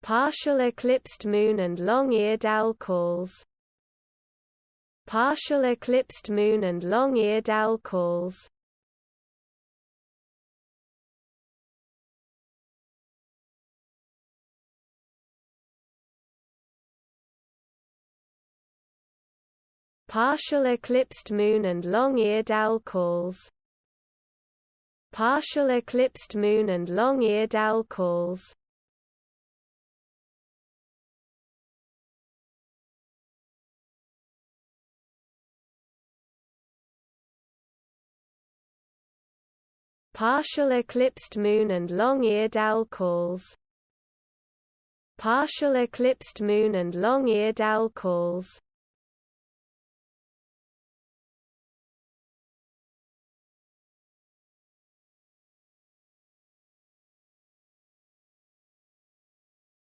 Partial eclipsed moon and long-eared owl calls. Partial eclipsed moon and long-eared owl calls. Partial eclipsed moon and long-eared owl calls. Partial eclipsed moon and long-eared owl calls. Partial eclipsed moon and long-eared owl calls. Partial eclipsed moon and long-eared owl calls.